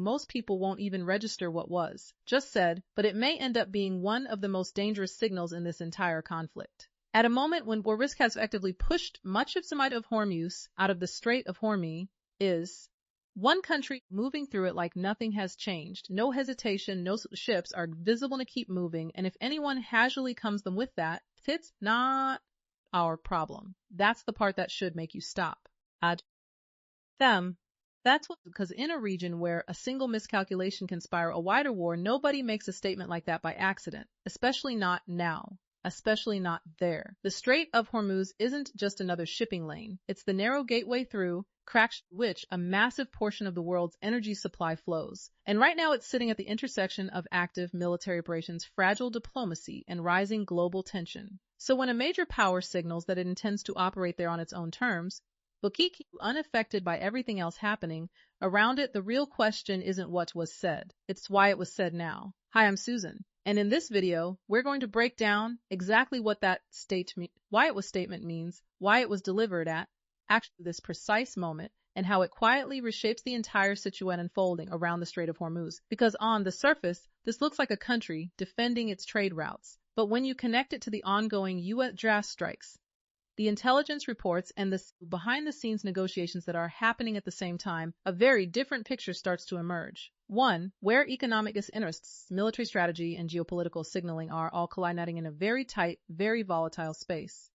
most people won't even register what was just said, but it may end up being one of the most dangerous signals in this entire conflict. At a moment when risk has effectively pushed much of Strait of Hormuz out of the Strait of Hormuz, is one country moving through it like nothing has changed. No hesitation, no ships are visible to keep moving, and if anyone casually comes them with that, it's not our problem. That's the part that should make you stop. That's because in a region where a single miscalculation can spiral a wider war, nobody makes a statement like that by accident, especially not now. Especially not there. The Strait of Hormuz isn't just another shipping lane. It's the narrow gateway through which a massive portion of the world's energy supply flows. And right now it's sitting at the intersection of active military operations, fragile diplomacy, and rising global tension. So when a major power signals that it intends to operate there on its own terms, but keep unaffected by everything else happening around it, the real question isn't what was said. It's why it was said now. Hi, I'm Susan. And in this video, we're going to break down exactly what that why it was statement means, why it was delivered at actually this precise moment, and how it quietly reshapes the entire situation unfolding around the Strait of Hormuz. Because on the surface, this looks like a country defending its trade routes. But when you connect it to the ongoing U.S. draft strikes, the intelligence reports, and the behind-the-scenes negotiations that are happening at the same time, a very different picture starts to emerge. One, where economic interests, military strategy, and geopolitical signaling are all colliding in a very tight, very volatile space.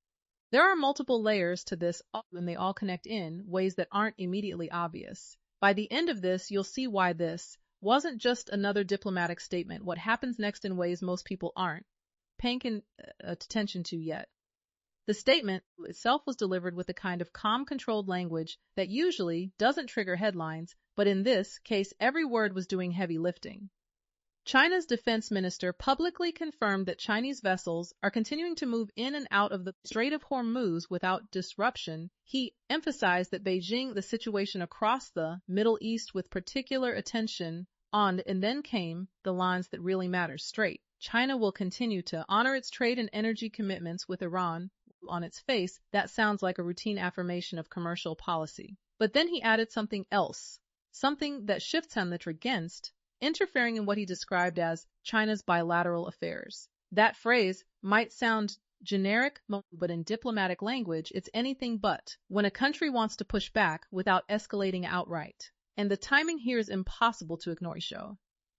There are multiple layers to this, and they all connect in ways that aren't immediately obvious. By the end of this, you'll see why this wasn't just another diplomatic statement. What happens next in ways most people aren't paying attention to yet. The statement itself was delivered with the kind of calm, controlled language that usually doesn't trigger headlines, but in this case, every word was doing heavy lifting. China's defense minister publicly confirmed that Chinese vessels are continuing to move in and out of the Strait of Hormuz without disruption. He emphasized that Beijing the situation across the Middle East with particular attention on, and then came the lines that really matter straight. China will continue to honor its trade and energy commitments with Iran. On its face, that sounds like a routine affirmation of commercial policy. But then he added something else, something that shifts Hamlet against, interfering in what he described as China's bilateral affairs. That phrase might sound generic, but in diplomatic language, it's anything but. When a country wants to push back without escalating outright. And the timing here is impossible to ignore.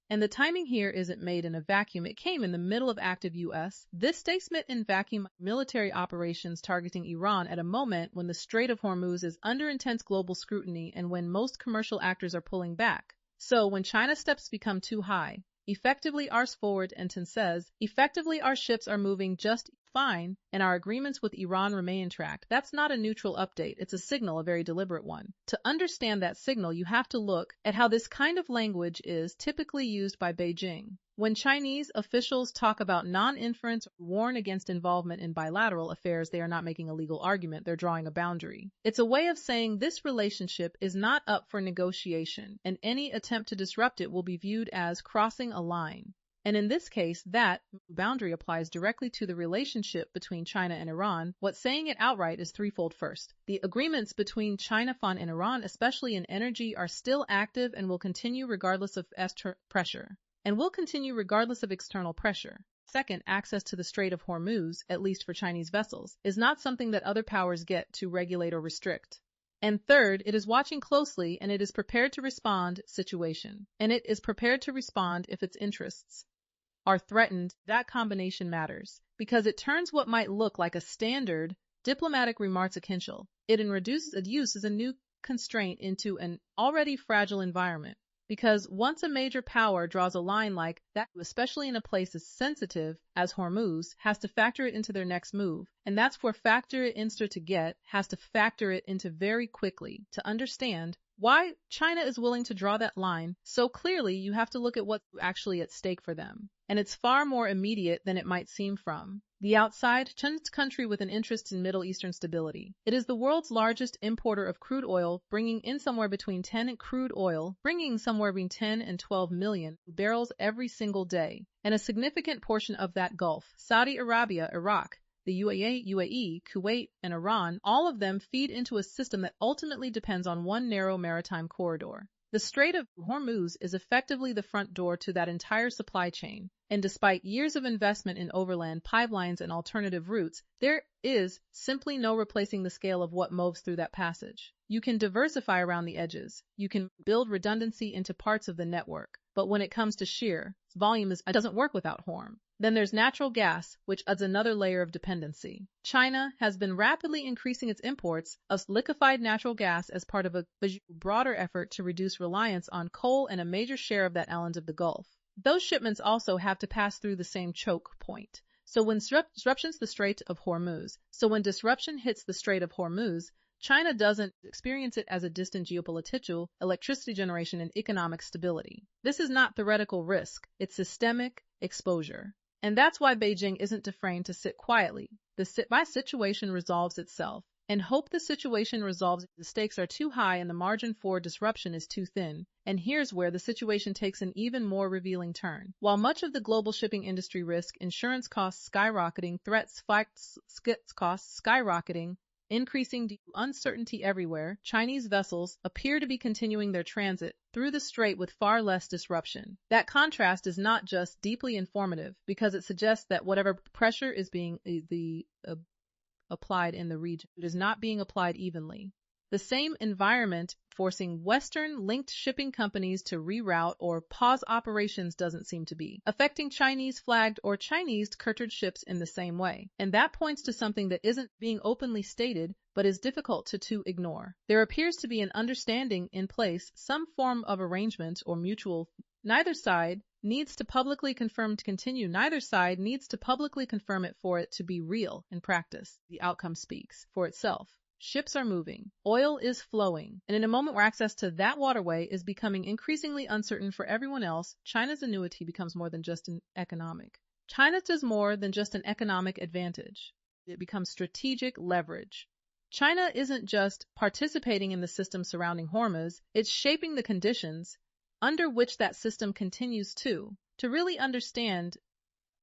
And the timing here isn't made in a vacuum. It came in the middle of active U.S. This statement in vacuum military operations targeting Iran at a moment when the Strait of Hormuz is under intense global scrutiny and when most commercial actors are pulling back. So when China's steps become too high, effectively ours forward, Enton says, effectively our ships are moving just fine and our agreements with Iran remain intact. That's not a neutral update. It's a signal, a very deliberate one. To understand that signal, you have to look at how this kind of language is typically used by Beijing. When Chinese officials talk about non-inference or warn against involvement in bilateral affairs, they are not making a legal argument. They're drawing a boundary. It's a way of saying this relationship is not up for negotiation, and any attempt to disrupt it will be viewed as crossing a line. And in this case, that boundary applies directly to the relationship between China and Iran. What saying it outright is threefold. First, the agreements between China and Iran, especially in energy, are still active and will continue regardless of pressure. And will continue regardless of external pressure. Second, access to the Strait of Hormuz, at least for Chinese vessels, is not something that other powers get to regulate or restrict. And third, it is watching closely and it is prepared to respond situation. And it is prepared to respond if its interests are threatened. That combination matters because it turns what might look like a standard diplomatic remarks essential. It reduces a new constraint into an already fragile environment. Because once a major power draws a line like that, especially in a place as sensitive as Hormuz, has to factor it into their next move. And that's where factor it into to get, has to factor it into very quickly to understand why China is willing to draw that line so clearly. You have to look at what's actually at stake for them. And it's far more immediate than it might seem from the outside. China's country with an interest in Middle Eastern stability. It is the world's largest importer of crude oil, bringing somewhere between 10 and 12 million barrels every single day. And a significant portion of that Gulf, Saudi Arabia, Iraq, the UAE, Kuwait, and Iran, all of them feed into a system that ultimately depends on one narrow maritime corridor. The Strait of Hormuz is effectively the front door to that entire supply chain, and despite years of investment in overland pipelines and alternative routes, there is simply no replacing the scale of what moves through that passage. You can diversify around the edges, you can build redundancy into parts of the network, but when it comes to sheer volume, it doesn't work without Horm. Then there's natural gas, which adds another layer of dependency. China has been rapidly increasing its imports of liquefied natural gas as part of a broader effort to reduce reliance on coal and a major share of that island of the Gulf. Those shipments also have to pass through the same choke point. So when disruption hits the Strait of Hormuz, China doesn't experience it as a distant geopolitical, electricity generation, and economic stability. This is not theoretical risk, it's systemic exposure. And that's why Beijing isn't afraid to sit quietly. The situation resolves itself, and hope the situation resolves if the stakes are too high and the margin for disruption is too thin. And here's where the situation takes an even more revealing turn. While much of the global shipping industry risk, insurance costs skyrocketing, costs skyrocketing, increasing uncertainty everywhere, Chinese vessels appear to be continuing their transit through the strait with far less disruption. That contrast is not just deeply informative, because it suggests that whatever pressure is being applied in the region, it is not being applied evenly. The same environment forcing Western-linked shipping companies to reroute or pause operations doesn't seem to be affecting Chinese-flagged or Chinese-chartered ships in the same way. And that points to something that isn't being openly stated, but is difficult to ignore. There appears to be an understanding in place, some form of arrangement or mutual. Neither side needs to publicly confirm it for it to be real in practice. The outcome speaks for itself. Ships are moving, oil is flowing, and in a moment where access to that waterway is becoming increasingly uncertain for everyone else, China's annuity becomes more than just an economic. China does more than just an economic advantage. It becomes strategic leverage. China isn't just participating in the system surrounding Hormuz, it's shaping the conditions under which that system continues to really understand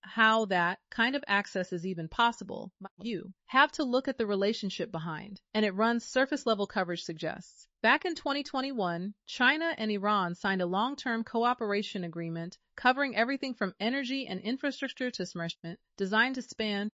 how that kind of access is even possible, you have to look at the relationship behind, and it runs surface-level coverage suggests. Back in 2021, China and Iran signed a long-term cooperation agreement covering everything from energy and infrastructure to smart, designed to span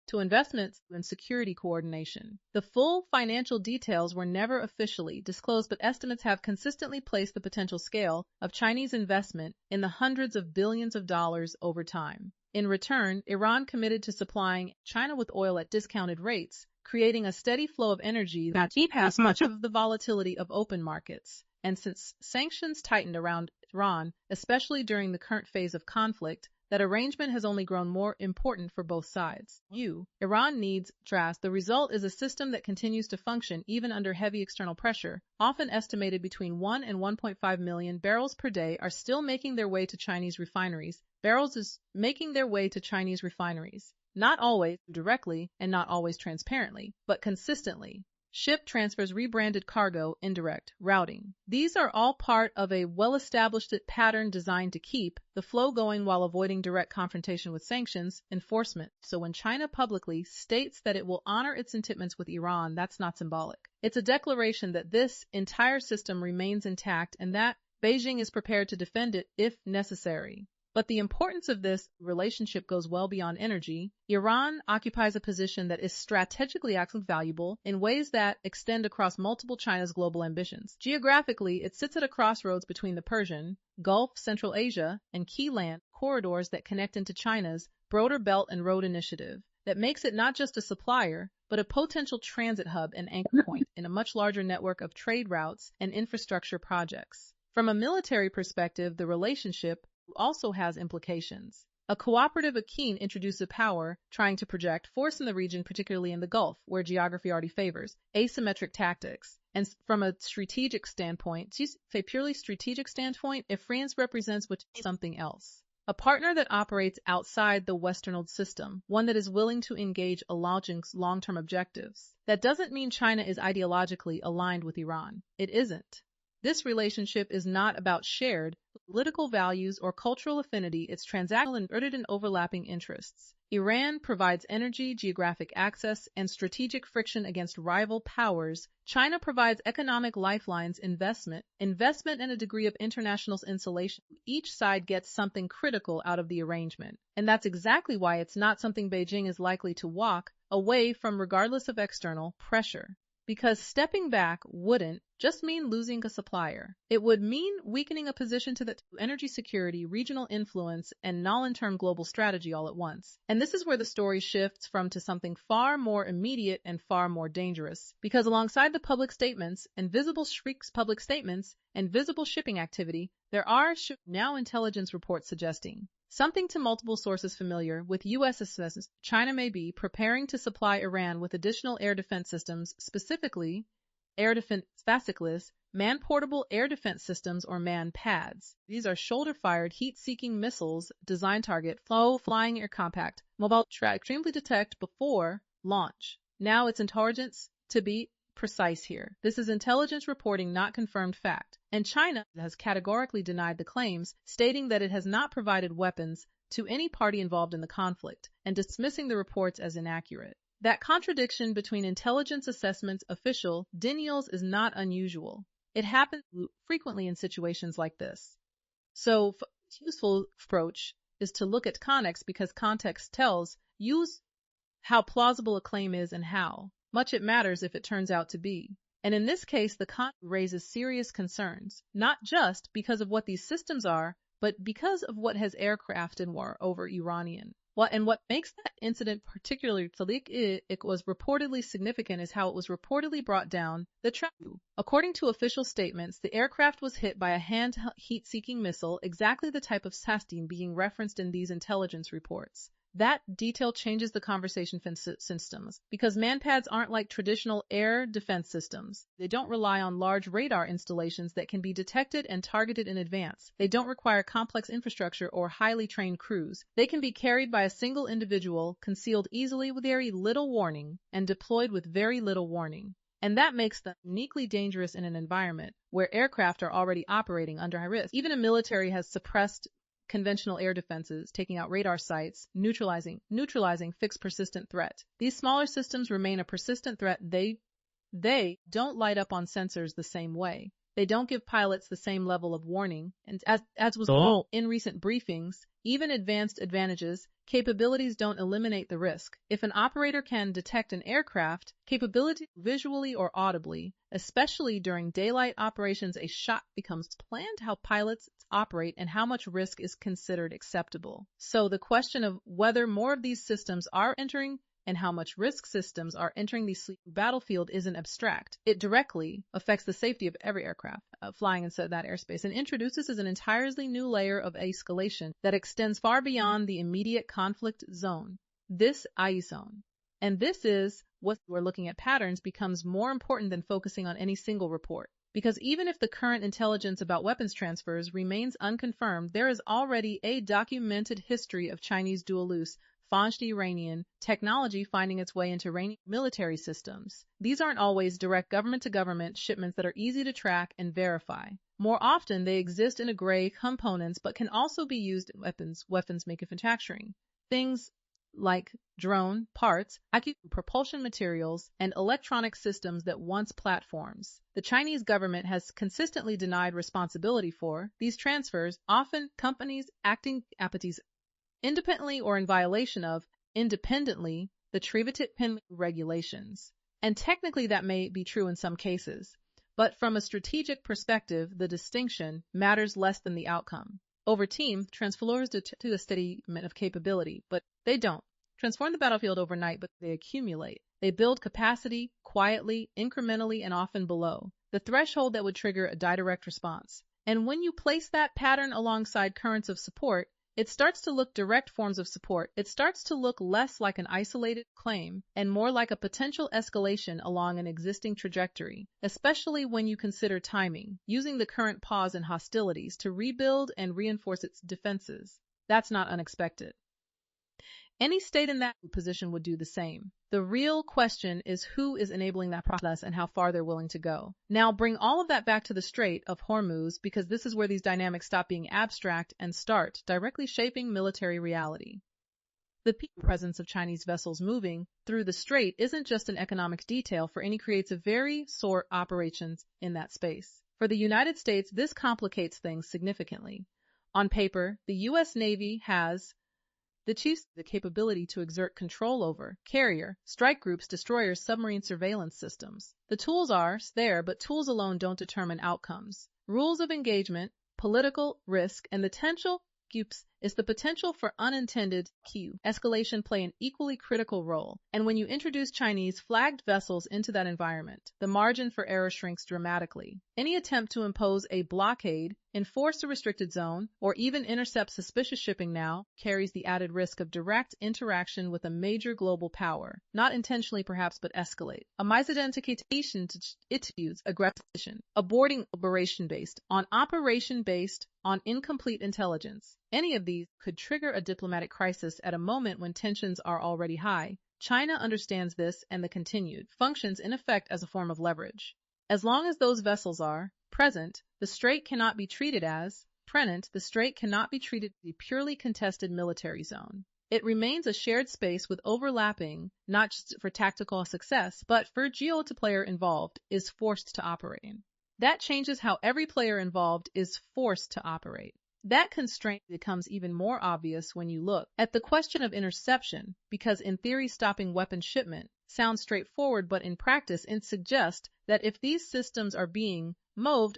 to investments and security coordination. The full financial details were never officially disclosed, but estimates have consistently placed the potential scale of Chinese investment in the hundreds of billions of dollars over time. In return, Iran committed to supplying China with oil at discounted rates, creating a steady flow of energy that bypassed much of the volatility of open markets. And since sanctions tightened around Iran, especially during the current phase of conflict, that arrangement has only grown more important for both sides. Iran needs trust. The result is a system that continues to function even under heavy external pressure. Often estimated between 1 and 1.5 million barrels per day are still making their way to Chinese refineries. Not always directly and not always transparently, but consistently. Ship transfers, rebranded cargo, indirect routing. These are all part of a well-established pattern designed to keep the flow going while avoiding direct confrontation with sanctions enforcement. So when China publicly states that it will honor its commitments with Iran, that's not symbolic. It's a declaration that this entire system remains intact and that Beijing is prepared to defend it if necessary. But the importance of this relationship goes well beyond energy. Iran occupies a position that is strategically valuable in ways that extend across multiple China's global ambitions. Geographically, it sits at a crossroads between the Persian Gulf, Central Asia, and key land corridors that connect into China's broader Belt and Road Initiative. That makes it not just a supplier, but a potential transit hub and anchor point in a much larger network of trade routes and infrastructure projects. From a military perspective, the relationship also has implications. A cooperative Akin introduced a power trying to project force in the region, particularly in the Gulf, where geography already favors asymmetric tactics. And from a purely strategic standpoint, if France represents something else. A partner that operates outside the Western system, one that is willing to engage along long-term objectives. That doesn't mean China is ideologically aligned with Iran. It isn't. This relationship is not about shared political values or cultural affinity, its transactional and rooted in overlapping interests. Iran provides energy, geographic access, and strategic friction against rival powers. China provides economic lifelines, investment, and a degree of international insulation. Each side gets something critical out of the arrangement. And that's exactly why it's not something Beijing is likely to walk away from regardless of external pressure. Because stepping back wouldn't just mean losing a supplier. It would mean weakening a position to energy security, regional influence, and long-term global strategy all at once. And this is where the story shifts to something far more immediate and far more dangerous. Because alongside the public statements and visible shipping activity, there are now intelligence reports suggesting something to multiple sources familiar with U.S. assessments. China may be preparing to supply Iran with additional air defense systems, specifically air defense fasciculus, man-portable air defense systems, or Manpads. These are shoulder-fired, heat-seeking missiles designed to target flying air compact, mobile track, extremely detect before launch. Now it's intelligence to be precise here. This is intelligence reporting, not confirmed fact. And China has categorically denied the claims, stating that it has not provided weapons to any party involved in the conflict, and dismissing the reports as inaccurate. That contradiction between intelligence assessments official denials is not unusual. It happens frequently in situations like this. So, a useful approach is to look at context, because context tells you how plausible a claim is and how much it matters if it turns out to be. And in this case, the context raises serious concerns, not just because of what these systems are, but because of what has aircraft in war over Iranian. And what makes that incident particularly it was reportedly significant is how it was reportedly brought down the track. According to official statements, the aircraft was hit by a hand heat-seeking missile, exactly the type of SASTIN being referenced in these intelligence reports. That detail changes the conversation systems, because Manpads aren't like traditional air defense systems. They don't rely on large radar installations that can be detected and targeted in advance. They don't require complex infrastructure or highly trained crews. They can be carried by a single individual, concealed easily with very little warning, and deployed with very little warning. And that makes them uniquely dangerous in an environment where aircraft are already operating under high risk. Even a military has suppressed conventional air defenses, taking out radar sites, neutralizing fixed persistent threat. These smaller systems remain a persistent threat. They don't light up on sensors the same way. They don't give pilots the same level of warning. And as was in recent briefings, even advanced capabilities don't eliminate the risk. If an operator can detect an aircraft, capability visually or audibly, especially during daylight operations, a shot becomes planned how pilots operate and how much risk is considered acceptable. So the question of whether more of these systems are entering and how much risk systems are entering the battlefield isn't abstract. It directly affects the safety of every aircraft flying inside that airspace and introduces an entirely new layer of escalation that extends far beyond the immediate conflict zone, this IE zone. And this is what we're looking at patterns becomes more important than focusing on any single report. Because even if the current intelligence about weapons transfers remains unconfirmed, there is already a documented history of Chinese dual-use Iranian technology finding its way into Iranian military systems. These aren't always direct government-to-government shipments that are easy to track and verify. More often, they exist in gray components but can also be used in weapons manufacturing. Things like drone parts, propulsion materials, and electronic systems that once platforms. The Chinese government has consistently denied responsibility for these transfers, often companies acting independently or in violation of independently the rewritten regulations. And technically that may be true in some cases, but from a strategic perspective, the distinction matters less than the outcome. Over time, transfers to a steadiment of capability, but they don't transform the battlefield overnight, but they accumulate. They build capacity quietly, incrementally, and often below the threshold that would trigger a direct response. And when you place that pattern alongside currents of support, it starts to look direct forms of support. It starts to look less like an isolated claim and more like a potential escalation along an existing trajectory, especially when you consider timing, using the current pause in hostilities to rebuild and reinforce its defenses. That's not unexpected. Any state in that position would do the same. The real question is who is enabling that process and how far they're willing to go. Now bring all of that back to the Strait of Hormuz, because this is where these dynamics stop being abstract and start directly shaping military reality. The presence of Chinese vessels moving through the strait isn't just an economic detail for any creates a very sort operations in that space. For the United States, this complicates things significantly. On paper, the U.S. Navy has the capability to exert control over carrier, strike groups, destroyers, submarine surveillance systems. The tools are there, but tools alone don't determine outcomes. Rules of engagement, political risk, and the potential for unintended escalation play an equally critical role. And when you introduce Chinese flagged vessels into that environment, the margin for error shrinks dramatically. Any attempt to impose a blockade, enforce a restricted zone, or even intercept suspicious shipping now carries the added risk of direct interaction with a major global power, not intentionally perhaps, but escalate. A misidentification to use aggression, aborting operation based on incomplete intelligence. Any of these could trigger a diplomatic crisis at a moment when tensions are already high. China understands this, and the continued functions in effect as a form of leverage. As long as those vessels are present, the strait cannot be treated as the strait cannot be treated as a purely contested military zone. It remains a shared space with overlapping, not just for tactical success, but for the player involved is forced to operate in. That changes how every player involved is forced to operate. That constraint becomes even more obvious when you look at the question of interception, because in theory stopping weapon shipment sounds straightforward, but in practice it suggests that if these systems are being moved,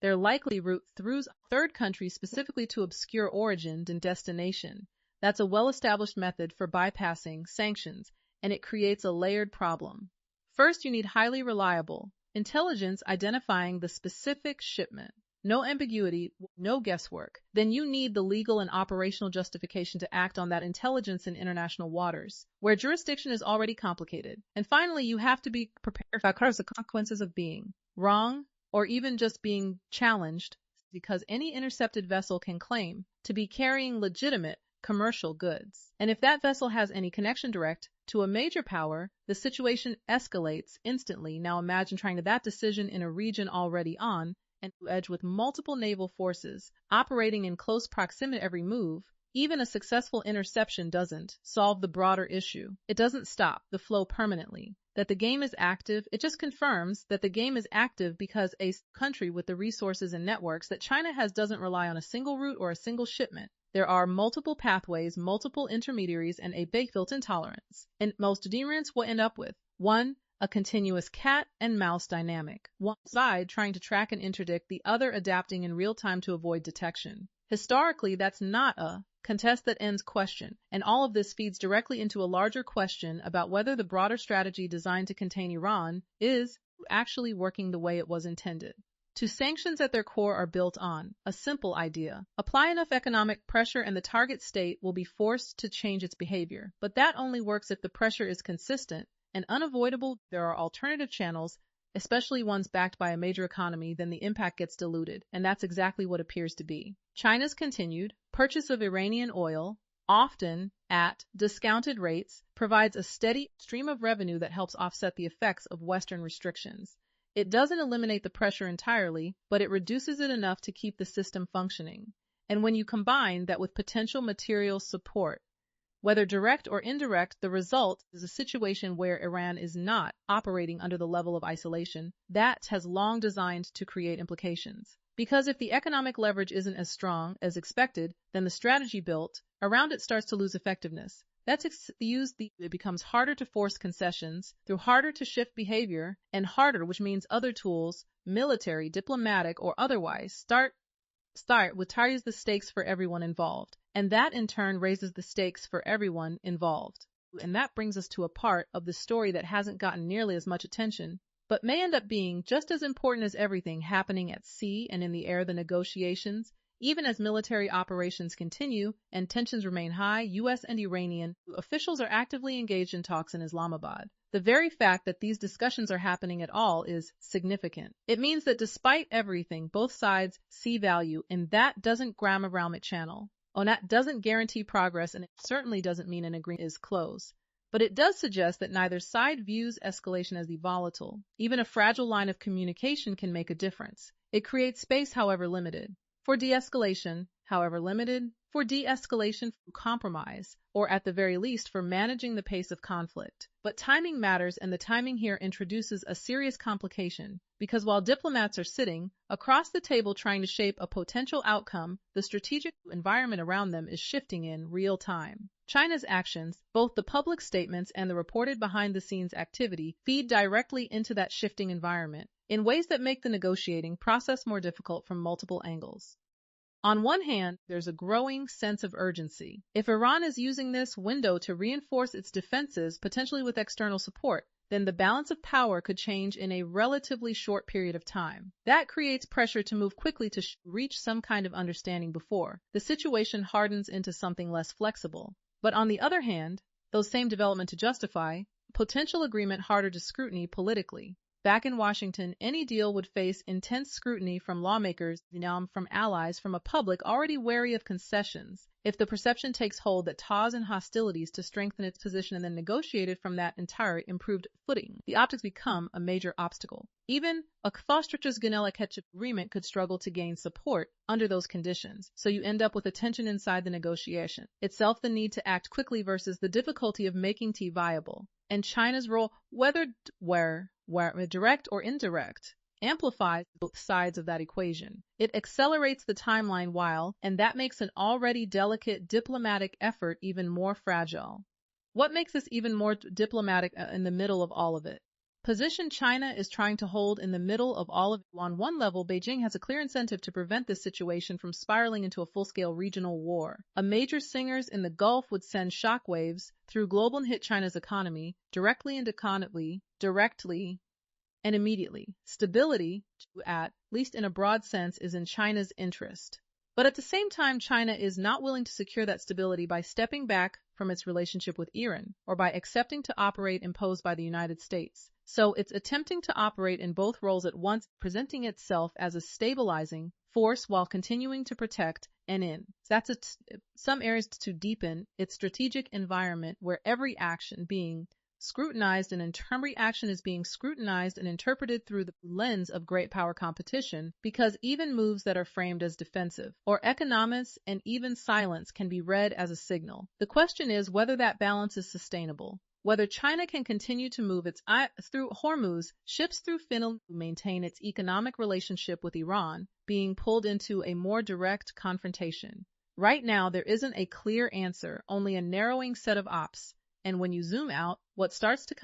they're likely route through third countries, specifically to obscure origin and destination. That's a well-established method for bypassing sanctions, and it creates a layered problem. First, you need highly reliable intelligence identifying the specific shipment. No ambiguity, no guesswork. Then you need the legal and operational justification to act on that intelligence in international waters, where jurisdiction is already complicated. And finally, you have to be prepared for the consequences of being wrong or even just being challenged, because any intercepted vessel can claim to be carrying legitimate commercial goods. And if that vessel has any connection direct to a major power, the situation escalates instantly. Now imagine trying to that decision in a region already on and to edge with multiple naval forces operating in close proximity to every move. Even a successful interception doesn't solve the broader issue. It doesn't stop the flow permanently. That the game is active, it just confirms that the game is active because a country with the resources and networks that China has doesn't rely on a single route or a single shipment. There are multiple pathways, multiple intermediaries, and a built-in tolerance. And most deterrents will end up with 1. A continuous cat and mouse dynamic. One side trying to track and interdict, the other adapting in real time to avoid detection. Historically, that's not a contest that ends question, and all of this feeds directly into a larger question about whether the broader strategy designed to contain Iran is actually working the way it was intended. Sanctions at their core are built on a simple idea. Apply enough economic pressure and the target state will be forced to change its behavior. But that only works if the pressure is consistent and unavoidable. There are alternative channels, especially ones backed by a major economy, then the impact gets diluted, and that's exactly what appears to be. China's continued purchase of Iranian oil, often at discounted rates, provides a steady stream of revenue that helps offset the effects of Western restrictions. It doesn't eliminate the pressure entirely, but it reduces it enough to keep the system functioning. And when you combine that with potential material support, whether direct or indirect, the result is a situation where Iran is not operating under the level of isolation that has long designed to create implications. Because if the economic leverage isn't as strong as expected, then the strategy built around it starts to lose effectiveness. It becomes harder to force concessions, through harder to shift behavior, and harder, which means other tools, military, diplomatic, or otherwise, start with raises the stakes for everyone involved. And that in turn raises the stakes for everyone involved. And that brings us to a part of the story that hasn't gotten nearly as much attention, but may end up being just as important as everything happening at sea and in the air. The negotiations, even as military operations continue and tensions remain high, U.S. and Iranian officials are actively engaged in talks in Islamabad. The very fact that these discussions are happening at all is significant. It means that despite everything, both sides see value in that doesn't gram around it channel. ONAT doesn't guarantee progress, and it certainly doesn't mean an agreement is close. But it does suggest that neither side views escalation as the volatile. Even a fragile line of communication can make a difference. It creates space, however limited, for de-escalation, however limited, for de-escalation through compromise, or at the very least for managing the pace of conflict. But timing matters, and the timing here introduces a serious complication, because while diplomats are sitting across the table trying to shape a potential outcome, the strategic environment around them is shifting in real time. China's actions, both the public statements and the reported behind-the-scenes activity, feed directly into that shifting environment in ways that make the negotiating process more difficult from multiple angles. On one hand, there's a growing sense of urgency. If Iran is using this window to reinforce its defenses, potentially with external support, then the balance of power could change in a relatively short period of time. That creates pressure to move quickly to reach some kind of understanding before the situation hardens into something less flexible. But on the other hand, those same development to justify potential agreement harder to scrutiny politically. Back in Washington, any deal would face intense scrutiny from lawmakers, from allies, from a public already wary of concessions. If the perception takes hold that ties and hostilities to strengthen its position and then negotiated from that entire improved footing, the optics become a major obstacle. Even a Thaustrich's agreement could struggle to gain support under those conditions, so you end up with a tension inside the negotiation itself, the need to act quickly versus the difficulty of making tea viable. And China's role, whether direct or indirect, amplifies both sides of that equation. It accelerates the timeline and that makes an already delicate diplomatic effort even more fragile. What makes this even more diplomatic in the middle of all of it? Position China is trying to hold in the middle of all of it. On one level, Beijing has a clear incentive to prevent this situation from spiraling into a full-scale regional war. A major singers in the Gulf would send shockwaves through global and hit China's economy directly and immediately. Stability, at least in a broad sense, is in China's interest. But at the same time, China is not willing to secure that stability by stepping back from its relationship with Iran or by accepting to operate imposed by the United States. So it's attempting to operate in both roles at once, presenting itself as a stabilizing force while continuing to protect some areas to deepen its strategic environment where every action is being scrutinized and interpreted through the lens of great power competition, because even moves that are framed as defensive or economics and even silence can be read as a signal. The question is whether that balance is sustainable, whether China can continue to move through Hormuz, ships through Finland, maintain its economic relationship with Iran, being pulled into a more direct confrontation. Right now, there isn't a clear answer, only a narrowing set of options. And when you zoom out, what starts to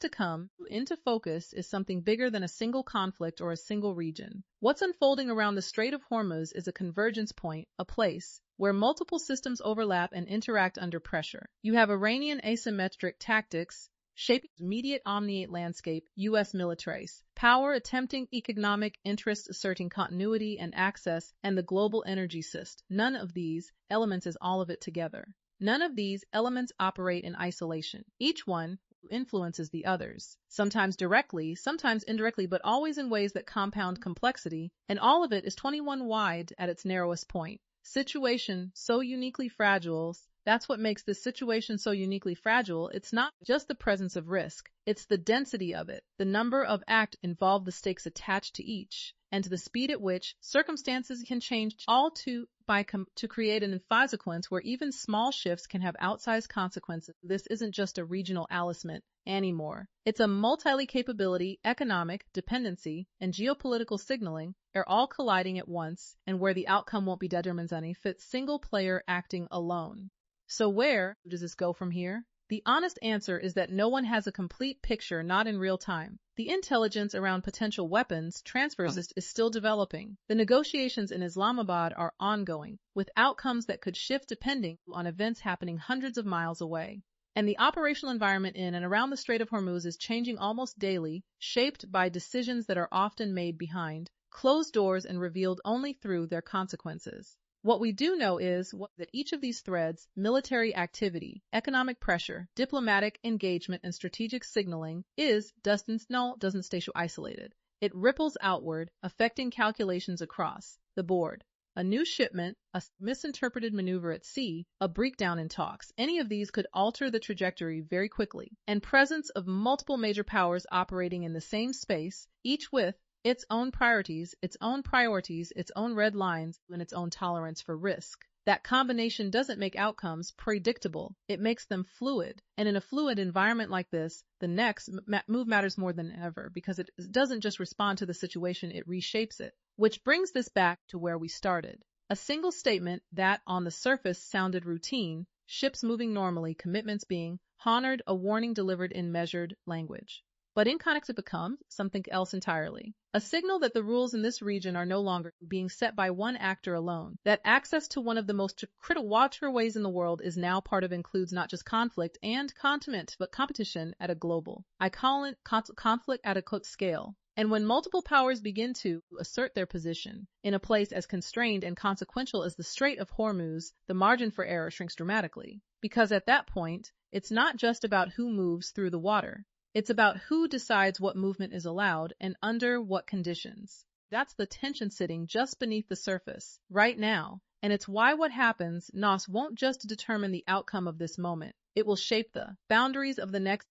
come into focus is something bigger than a single conflict or a single region. What's unfolding around the Strait of Hormuz is a convergence point, a place where multiple systems overlap and interact under pressure. You have Iranian asymmetric tactics shaping the immediate omniate landscape, U.S. militaries, power attempting economic interests asserting continuity and access, and the global energy system. None of these elements is all of it together. None of these elements operate in isolation. Each one influences the others, sometimes directly, sometimes indirectly, but always in ways that compound complexity, and all of it is 21 wide at its narrowest point. Situation so uniquely fragile. That's what makes this situation so uniquely fragile. It's not just the presence of risk, it's the density of it, the number of acts involved, the stakes attached to each, and to the speed at which circumstances can change, all to create an consequence where even small shifts can have outsized consequences. This isn't just a regional alignment anymore. It's a multi-capability, economic, dependency, and geopolitical signaling are all colliding at once, and where the outcome won't be determined on a single player acting alone. So where does this go from here? The honest answer is that no one has a complete picture, not in real time. The intelligence around potential weapons transfers is still developing. The negotiations in Islamabad are ongoing, with outcomes that could shift depending on events happening hundreds of miles away. And the operational environment in and around the Strait of Hormuz is changing almost daily, shaped by decisions that are often made behind closed doors and revealed only through their consequences. What we do know is that each of these threads, military activity, economic pressure, diplomatic engagement, and strategic signaling, doesn't stay isolated. It ripples outward, affecting calculations across the board. a new shipment, a misinterpreted maneuver at sea, a breakdown in talks. Any of these could alter the trajectory very quickly. And presence of multiple major powers operating in the same space, each with its own priorities, its own red lines, and its own tolerance for risk. That combination doesn't make outcomes predictable. It makes them fluid. And in a fluid environment like this, the next move matters more than ever because it doesn't just respond to the situation, it reshapes it. Which brings this back to where we started. A single statement that on the surface sounded routine, ships moving normally, commitments being honored, a warning delivered in measured language. But in context it becomes something else entirely. A signal that the rules in this region are no longer being set by one actor alone, that access to one of the most critical waterways in the world is now part of includes not just conflict and containment, but competition at a global. I call it conflict at a scale. And when multiple powers begin to assert their position in a place as constrained and consequential as the Strait of Hormuz, the margin for error shrinks dramatically. Because at that point, it's not just about who moves through the water. It's about who decides what movement is allowed and under what conditions. That's the tension sitting just beneath the surface, right now. And it's why what happens, NOS, won't just determine the outcome of this moment. It will shape the boundaries of the next